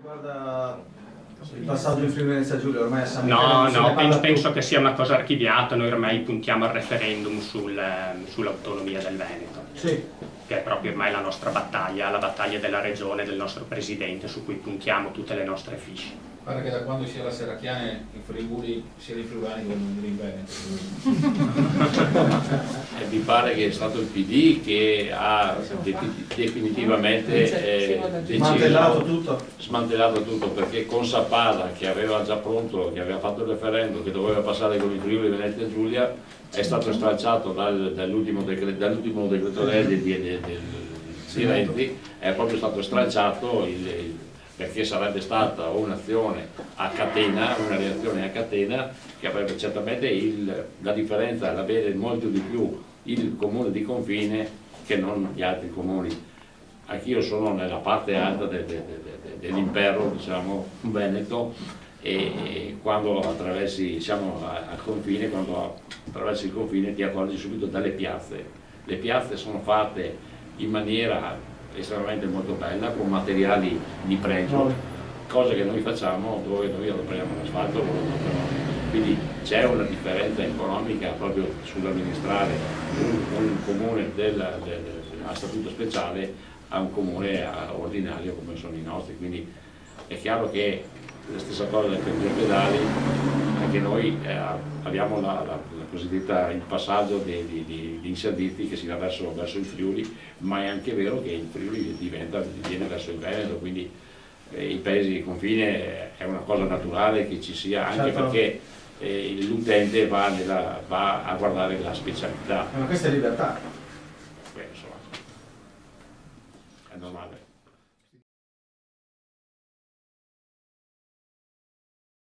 Guarda il passaggio in Friuli Venezia Giulia, ormai a San penso che sia una cosa archiviata. Noi ormai puntiamo al referendum sull'autonomia del Veneto, sì, che è proprio ormai la nostra battaglia, la battaglia della regione, del nostro presidente, su cui puntiamo tutte le nostre fiche. Guarda che da quando sia la Serracchiane in Friuli, sia i friulani che vengono in Veneto. E mi pare che è stato il PD che ha definitivamente smantellato tutto, perché con Sappada, che aveva già pronto, che aveva fatto il referendum, che doveva passare con i Friuli Venezia Giulia, è stato stralciato dall'ultimo decreto legge di Renzi, è proprio stato stralciato perché sarebbe stata un'azione a catena, una reazione a catena, che avrebbe certamente la differenza è l'avere molto di più il comune di confine che non gli altri comuni. Anch'io sono nella parte alta dell'impero, diciamo, veneto, e quando siamo al confine, quando attraversi il confine ti accorgi subito dalle piazze. Le piazze sono fatte in maniera estremamente molto bella, con materiali di pregio, cosa che noi facciamo dove noi adoperiamo l'asfalto, quindi c'è una differenza economica proprio sull'amministrare un comune a statuto speciale a un comune ordinario come sono i nostri. Quindi è chiaro che la stessa cosa del cantiere pedali, anche noi abbiamo il passaggio di servizi che si va verso il Friuli, ma è anche vero che il Friuli viene verso il Veneto, quindi i paesi di confine è una cosa naturale che ci sia, anche perché l'utente va a guardare la specialità. Ma questa è libertà. Beh, insomma, è normale.